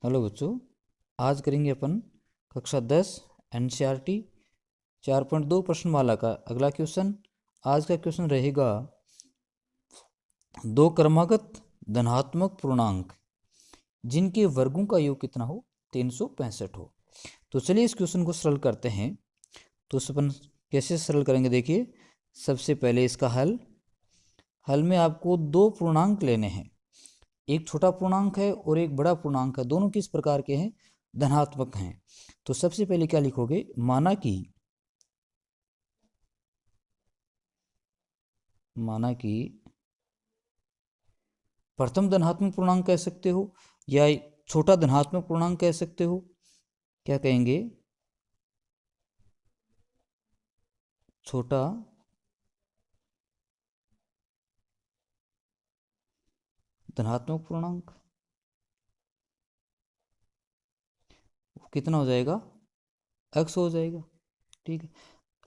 Hello बच्चों, आज करेंगे अपन कक्षा 10 एनसीईआरटी 4.2 प्रश्नमाला का अगला क्वेश्चन। आज का क्वेश्चन रहेगा दो क्रमागत धनात्मक पूर्णांक जिनके वर्गों का योग कितना हो 365 हो। तो चलिए इस क्वेश्चन को सरल करते हैं। तो अपन कैसे सरल करेंगे, देखिए। सबसे पहले इसका हल में आपको दो पूर्णांक लेने हैं। एक छोटा पूर्णांक है और एक बड़ा पूर्णांक है। दोनों किस प्रकार के हैं? धनात्मक हैं। तो सबसे पहले क्या लिखोगे? माना कि प्रथम धनात्मक पूर्णांक कह सकते हो या छोटा धनात्मक पूर्णांक कह सकते हो। क्या कहेंगे? छोटा धनात्मक पूर्णांक कितना हो जाएगा? x हो जाएगा। ठीक है।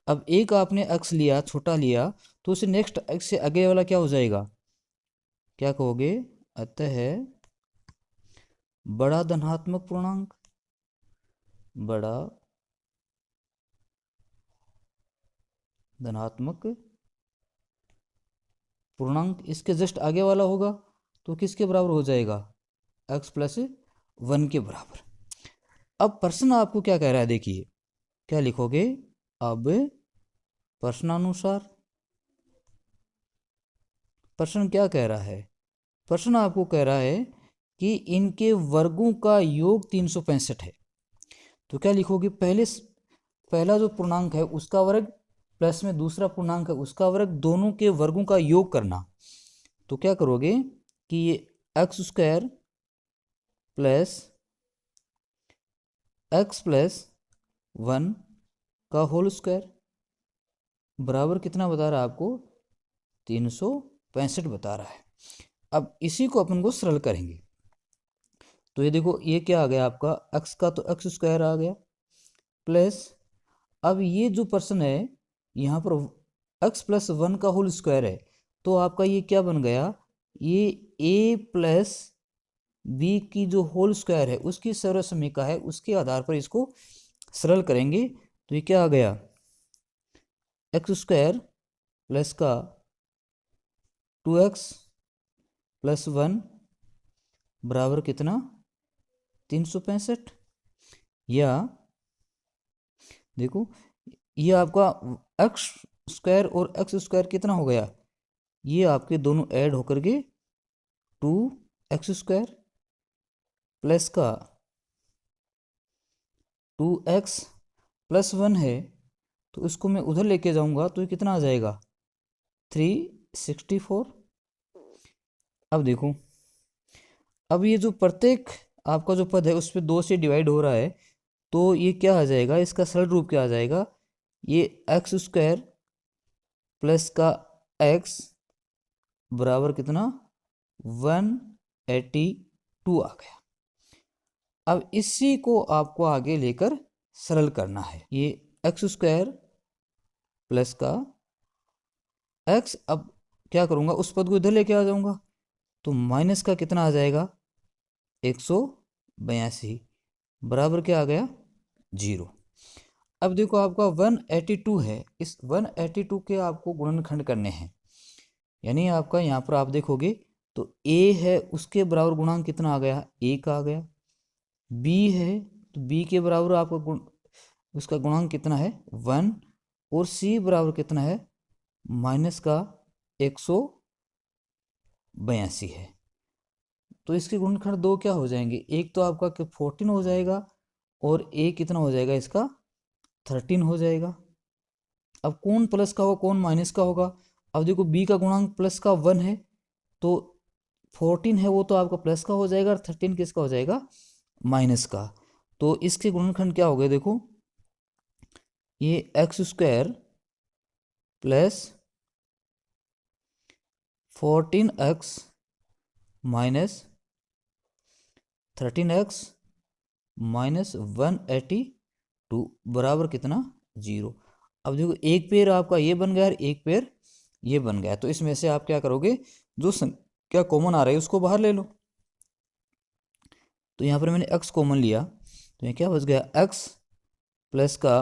अब एक आपने x लिया, छोटा लिया, तो उसे नेक्स्ट x से आगे वाला क्या हो जाएगा? क्या कहोगे? अतः बड़ा धनात्मक पूर्णांक, बड़ा धनात्मक पूर्णांक इसके जस्ट आगे वाला होगा तो किसके बराबर हो जाएगा? x+1 के बराबर। अब प्रश्न आपको क्या कह रहा है, देखिए क्या लिखोगे। अब प्रश्नानुसार प्रश्न क्या कह रहा है? प्रश्न आपको कह रहा है कि इनके वर्गों का योग 365 है। तो क्या लिखोगे? पहला जो पूर्णांक है उसका वर्ग प्लस में दूसरा पूर्णांक है उसका वर्ग, दोनों के वर्गों का योग करना। तो क्या करोगे कि ये x² प्लस x+1 का होल स्क्वायर बराबर कितना बता रहा है आपको? 365 बता रहा है। अब इसी को अपन को सरल करेंगे। तो ये देखो, ये क्या आ गया आपका? x का तो x² आ गया प्लस, अब ये जो प्रश्न है यहाँ पर x+1 का होल स्क्वायर है, तो आपका ये क्या बन गया? ये a+b की जो होल स्क्वायर है उसकी सर्वसमीका है, उसके आधार पर इसको सरल करेंगे। तो ये क्या आ गया? x² प्लस का 2x+1 बराबर कितना? 365। या देखो, ये आपका x² और x² कितना हो गया? ये आपके दोनों ऐड होकर के 2x² प्लस का 2x+1 है, तो इसको मैं उधर लेके जाऊंगा तो ये कितना आ जाएगा? 364। अब देखो, अब ये जो प्रत्येक आपका जो पद है उस पर 2 से डिवाइड हो रहा है, तो ये क्या आ जाएगा? इसका सरल रूप क्या आ जाएगा? ये x² प्लस का x बराबर कितना? 182 आ गया। अब इसी को आपको आगे लेकर सरल करना है। ये x² प्लस का x, अब क्या करूंगा? उस पद को इधर लेके आ जाऊंगा तो माइनस का कितना आ जाएगा? 182 बराबर क्या आ गया? 0। अब देखो, आपका 182 है, इस 182 के आपको गुणनखंड करने हैं। यानी आपका यहाँ पर आप देखोगे तो a है, उसके बराबर गुणांक कितना आ गया? 1 आ गया। b है तो b के बराबर आपका उसका गुणांक कितना है? 1। और c बराबर कितना है? माइनस का 182 है। तो इसके गुणनखंड दो क्या हो जाएंगे? एक तो आपका 14 हो जाएगा और एक कितना हो जाएगा? इसका 13 हो जाएगा। अब कौन प्लस का होगा, कौन माइनस का होगा? अब देखो, b का गुणांक प्लस का 1 है, तो 14 है वो तो आपका प्लस का हो जाएगा और 13 किसका हो जाएगा? माइनस का। तो इसके गुणनखंड क्या हो गए? देखो, ये x² plus 14x minus 13x minus 182 बराबर कितना? 0। अब देखो, एक पेयर आपका ये बन गया और एक पेयर ये बन गया। तो इसमें से आप क्या करोगे? जो संख्या कॉमन आ रही है उसको बाहर ले लो। तो यहाँ पर मैंने x कॉमन लिया, तो ये क्या बच गया, x प्लस का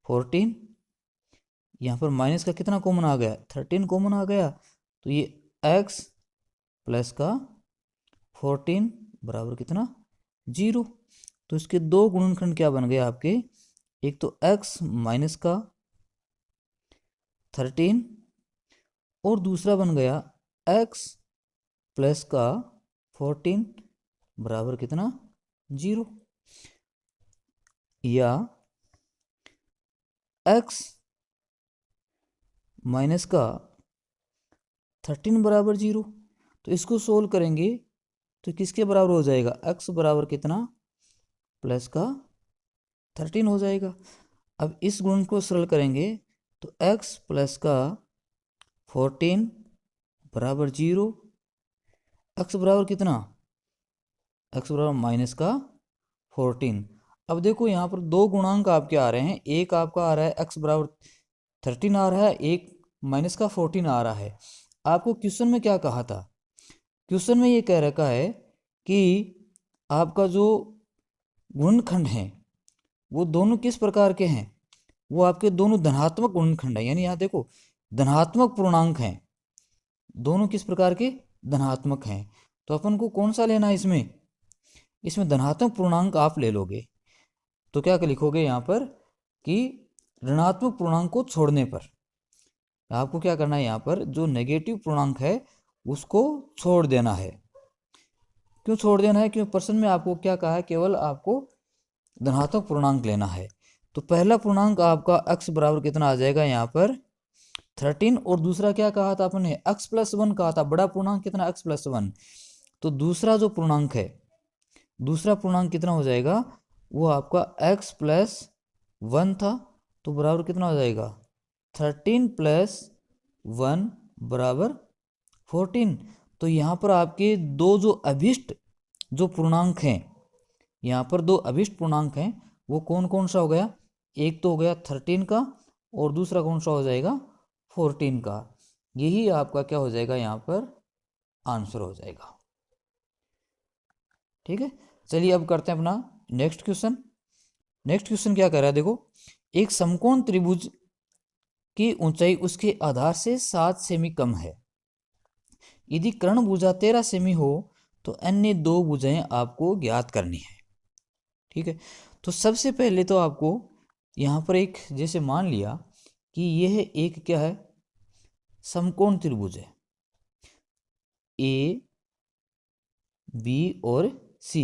14, यहाँ पर माइनस का कितना कॉमन आ गया, 13 कॉमन आ गया, तो ये x प्लस का 14 बराबर कितना, 0। तो इसके दो गुणनखंड क्या बन गए आपके, एक तो x माइनस का 13 और दूसरा बन गया x प्लस का 14 बराबर कितना, 0। या x माइनस का 13 बराबर 0। तो इसको सोल्व करेंगे तो किसके बराबर हो जाएगा, x बराबर कितना, प्लस का 13 हो जाएगा। अब इस गुण को सरल करेंगे तो x प्लस का 14 बराबर 0, x बराबर कितना, x बराबर माइनस का 14। अब देखो यहाँ पर दो गुणांक आपके आ रहे हैं, एक आपका आ रहा है x बराबर 13 आ रहा है, एक माइनस का 14 आ रहा है। आपको क्वेश्चन में क्या कहा था, क्वेश्चन में ये कह रखा है कि आपका जो गुणनखंड हैं वो दोनों किस प्रकार के हैं, वो आपके दोनों धनात्मक गुणनखंड है, यानी यहाँ देखो धनात्मक पूर्णांक हैं, दोनों किस प्रकार के, धनात्मक हैं। तो अपन को कौन सा लेना है इसमें, इसमें धनात्मक पूर्णांक आप ले लोगे। तो क्या लिखोगे यहाँ पर कि ऋणात्मक पूर्णांक को छोड़ने पर आपको क्या करना है, यहाँ पर जो नेगेटिव पूर्णांक है उसको छोड़ देना है। क्यों छोड़ देना है, क्योंकि प्रश्न में आपको क्या कहा है, केवल आपको धनात्मक पूर्णांक लेना है। तो पहला पूर्णांक आपका x बराबर कितना आ जाएगा, यहाँ पर 13, और दूसरा क्या कहा था आपने, x प्लस 1 कहा था, बड़ा पूर्णांक कितना, x प्लस 1। तो दूसरा जो पूर्णांक है, दूसरा पूर्णांक कितना हो जाएगा, वो आपका x प्लस 1 था, तो बराबर कितना हो जाएगा, 13 प्लस 1 बराबर 14। तो यहाँ पर आपके दो जो अभिष्ट जो पूर्णांक हैं, यहाँ पर दो अभिष्ट पूर्णांक हैं, वो कौन कौन सा हो गया, एक तो हो गया 13 का और दूसरा कौन सा हो जाएगा, 14 का। यही आपका क्या हो जाएगा, यहाँ पर आंसर हो जाएगा। ठीक है, चलिए अब करते हैं अपना नेक्स्ट क्वेश्चन। नेक्स्ट क्वेश्चन क्या कह रहा है, देखो एक समकोण त्रिभुज की ऊंचाई उसके आधार से 7 सेमी कम है। यदि कर्ण भुजा 13 सेमी हो तो अन्य दो भुजाएं आपको ज्ञात करनी है। ठीक है, तो सबसे पहले तो आपको यहाँ पर एक, जैसे मान लिया कि यह एक क्या है, समकोण त्रिभुज है, ए बी और सी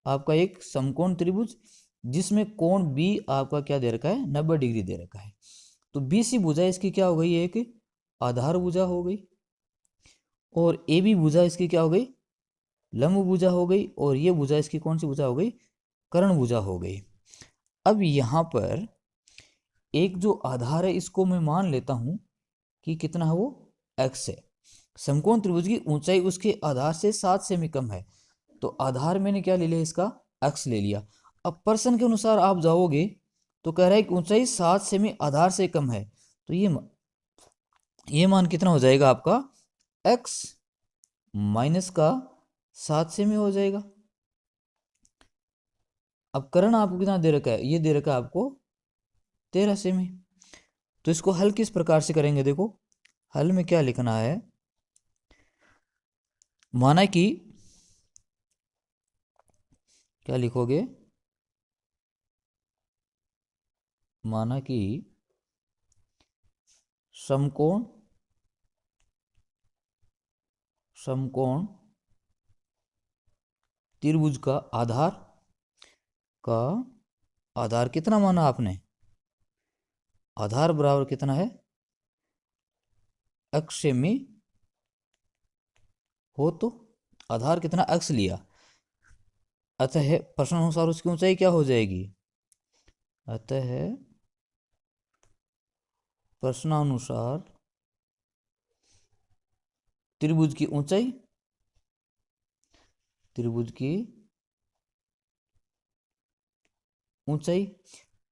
आपका एक समकोण त्रिभुज, जिसमें कोण बी आपका क्या दे रखा है, 90 डिग्री दे रखा है। तो बी सी भुजा इसकी क्या हो गई, एक आधार भुजा हो गई, और ए बी भुजा इसकी क्या हो गई, लंब भुजा हो गई, और ये भुजा इसकी कौन सी भुजा हो गई, कर्ण भुजा हो गई। अब यहाँ पर एक जो आधार है इसको मैं मान लेता हूं कि कितना है, वो x है। समकोण त्रिभुज की ऊंचाई उसके आधार से 7 सेमी कम है, तो आधार मैंने क्या ले लिया, इसका x ले लिया। अब प्रश्न के अनुसार आप जाओगे तो कह रहा है कि ऊंचाई 7 सेमी आधार से कम है, तो ये मान कितना हो जाएगा आपका, x माइनस का 7 सेमी हो जाएगा। अब कर्ण आपको कितना दे रखा है, ये दे रखा है आपको 13 सेमी। तो इसको हल किस प्रकार से करेंगे, देखो हल में क्या लिखना है, माना कि क्या लिखोगे, माना कि समकोण समकोण त्रिभुज का आधार कितना माना आपने, आधार बराबर कितना है, x सेमी हो, तो आधार कितना x लिया, अतः प्रश्नानुसार उसकी ऊंचाई क्या हो जाएगी, अतः प्रश्नानुसार त्रिभुज की ऊंचाई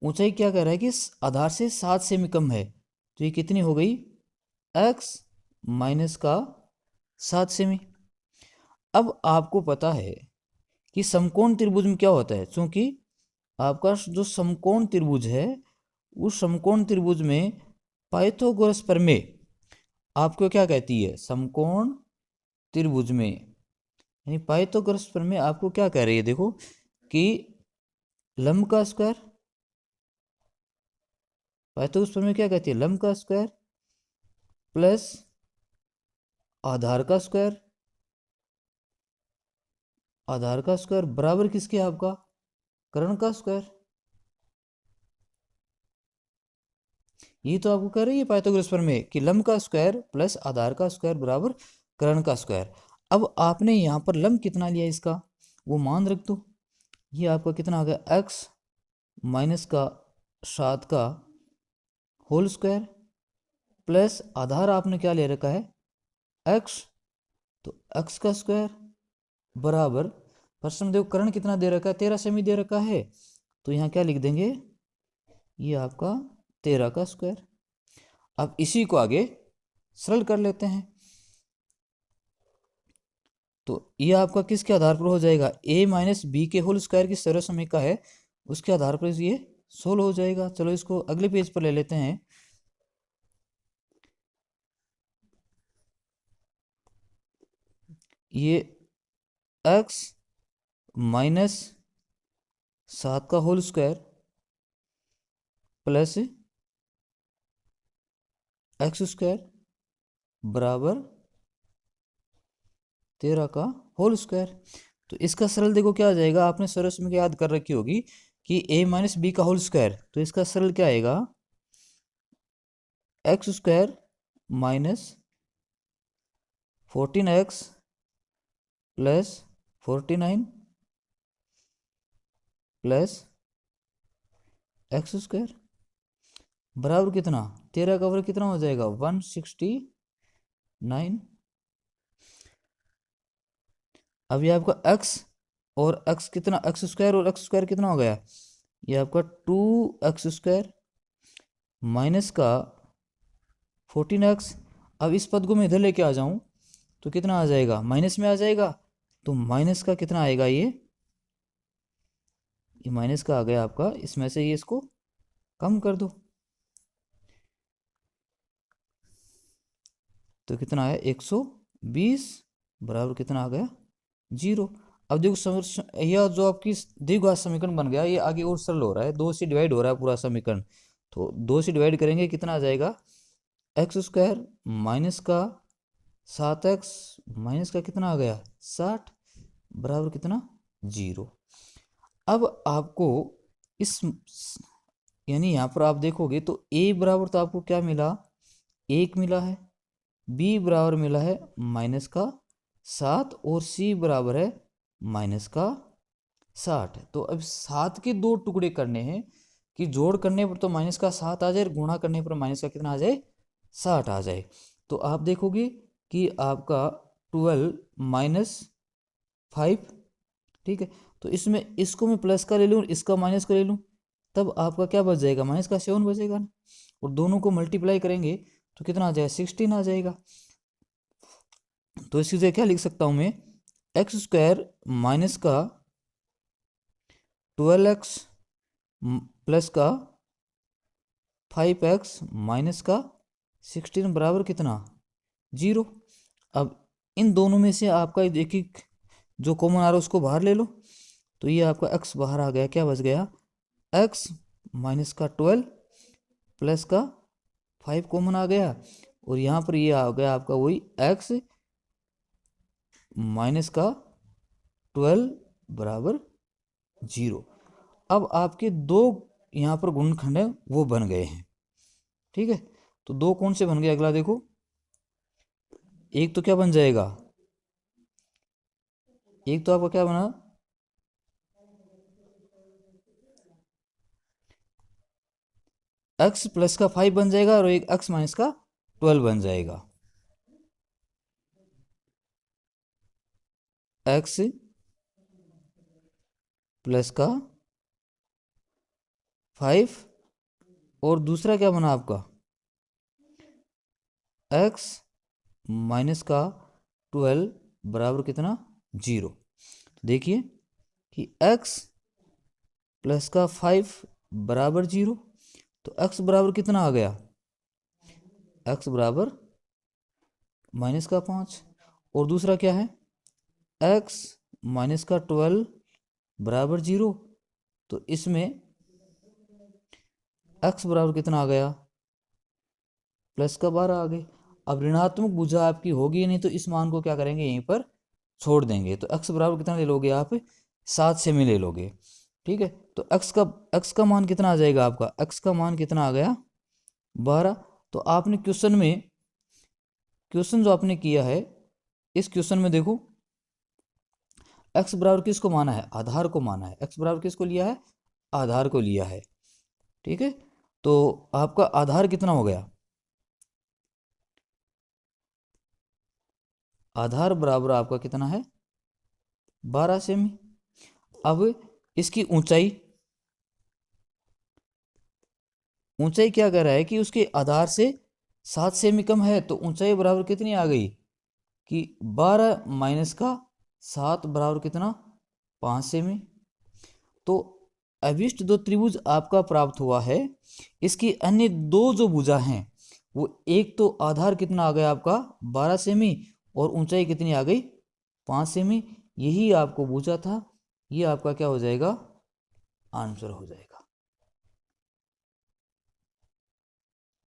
ऊंचाई क्या कह रहा है कि आधार से 7 सेमी कम है, तो ये कितनी हो गई, x माइनस का 7 सेमी। अब आपको पता है कि समकोण त्रिभुज में क्या होता है, क्योंकि आपका जो समकोण त्रिभुज है उस समकोण त्रिभुज में पाइथागोरस प्रमेय आपको क्या कहती है, समकोण त्रिभुज में यानी पाइथागोरस प्रमेय आपको क्या कह रही है, देखो कि लंब का स्क्वायर, पाइथागोरस प्रमेय क्या कहती है, लंब का स्क्वायर प्लस आधार का स्क्वायर, आधार का स्क्वायर बराबर किसके, आपका कर्ण का स्क्वायर। ये तो आपको कह रही है पाइथागोरस प्रमेय कि लंब का स्क्वायर प्लस आधार का स्क्वायर बराबर कर्ण का स्क्वायर। अब आपने यहाँ पर लंब कितना लिया इसका वो मान रख दो, ये आपका कितना आ गया x माइनस का 7 का होल स्क्वायर प्लस आधार आपने क्या ले रखा है x, तो x का स्क्वायर बराबर, प्रश्न देखो कर्ण कितना दे रखा है 13 सेमी दे रखा है, तो यहाँ क्या लिख देंगे, ये आपका 13 का स्क्वायर। अब इसी को आगे सरल कर लेते हैं, तो ये आपका किसके आधार पर हो जाएगा, a माइनस बी के होल स्क्वायर की सर्व समीका है उसके आधार पर ये 16 हो जाएगा। चलो इसको अगले पेज पर ले लेते हैं। ये x माइनस 7 का whole square plus x square बराबर 13 का होल स्क्वायर। तो इसका सरल देखो क्या आ जाएगा, आपने सरल समीकरण याद कर रखी होगी कि a माइनस बी का होल स्क्वायर, तो इसका सरल क्या आएगा x square minus 14x plus 49 plus x square बराबर कितना 13 का वर्ग कितना हो जाएगा 169। अब ये आपका x और x कितना, एक्स स्क्वायर और एक्स स्क्वायर कितना हो गया, ये आपका 2x स्क्वायर माइनस का 14x। अब इस पद को मैं इधर लेके आ जाऊं तो कितना आ जाएगा, माइनस में आ जाएगा, तो माइनस का कितना आएगा, ये माइनस का आ गया आपका, इसमें से ये इसको कम कर दो तो कितना है 120 बराबर कितना आ गया 0। अब देखो यह जो आपकी द्विघात समीकरण बन गया, ये आगे और सरल हो रहा है, 2 से डिवाइड हो रहा है पूरा समीकरण, तो 2 से डिवाइड करेंगे कितना आ जाएगा एक्स स्क्वायर माइनस का 7x माइनस का कितना आ गया 60 बराबर कितना 0। अब आपको इस यानी यहाँ पर आप देखोगे तो a बराबर तो आपको क्या मिला 1 मिला है, b बराबर मिला है माइनस का 7 और c बराबर है माइनस का 60। तो अब 7 के 2 टुकड़े करने हैं कि जोड़ करने पर तो माइनस का 7 आ जाए, गुणा करने पर माइनस का कितना आ जाए 60 आ जाए। तो आप देखोगे कि आपका 12 माइनस 5, ठीक है, तो इसमें इसको मैं प्लस का ले लूँ इसका माइनस का ले लूँ, तब आपका क्या बच जाएगा माइनस का 7 बचेगा ना, और दोनों को मल्टीप्लाई करेंगे तो कितना आ जाएगा 16 आ जाएगा। तो इसी से क्या लिख सकता हूँ मैं एक्स स्क्वायर माइनस का 12x प्लस का 5x माइनस का 16 बराबर कितना 0। अब इन दोनों में से आपका एक एक जो कॉमन आ रहा है उसको बाहर ले लो, तो ये आपका x बाहर आ गया, क्या बच गया x माइनस का 12 प्लस का 5 कॉमन आ गया, और यहाँ पर ये आ गया आपका वही x माइनस का 12 बराबर 0। अब आपके दो यहाँ पर गुणनखंड है वो बन गए हैं, ठीक है, तो दो कौन से बन गए अगला देखो, एक तो क्या बन जाएगा, एक तो आपका क्या बना x प्लस का 5 बन जाएगा और एक x माइनस का 12 बन जाएगा। x प्लस का 5 और दूसरा क्या बना आपका x माइनस का 12 बराबर कितना 0। देखिए कि x प्लस का 5 बराबर 0। तो x बराबर कितना आ गया, x बराबर माइनस का 5। और दूसरा क्या है, x माइनस का 12 बराबर 0। तो इसमें x बराबर कितना आ गया, प्लस का 12 आ गए। अब ऋणात्मक भुजा आपकी होगी नहीं, तो इस मान को क्या करेंगे, यहीं पर छोड़ देंगे। तो x बराबर कितना ले लोगे आप, 7 से में ले लोगे। ठीक है, तो x का मान कितना आ जाएगा आपका, x का मान कितना आ गया, 12। तो आपने क्वेश्चन जो आपने किया है, इस क्वेश्चन में देखो x बराबर किसको माना है, आधार को माना है। x बराबर किसको लिया है, आधार को लिया है। ठीक है, तो आपका आधार कितना हो गया, आधार बराबर आपका कितना है, 12 सेमी। अब इसकी ऊंचाई क्या कह रहा है कि उसके आधार से 7 सेमी कम है। तो ऊंचाई बराबर कितनी आ गई कि 12 माइनस का 7 बराबर कितना, 5 सेमी। तो अभिष्ट दो त्रिभुज आपका प्राप्त हुआ है। इसकी अन्य दो जो भुजा हैं, वो एक तो आधार कितना आ गया आपका, 12 सेमी, और ऊंचाई कितनी आ गई, 5 सेमी। यही आपको पूछा था। ये आपका क्या हो जाएगा, आंसर हो जाएगा।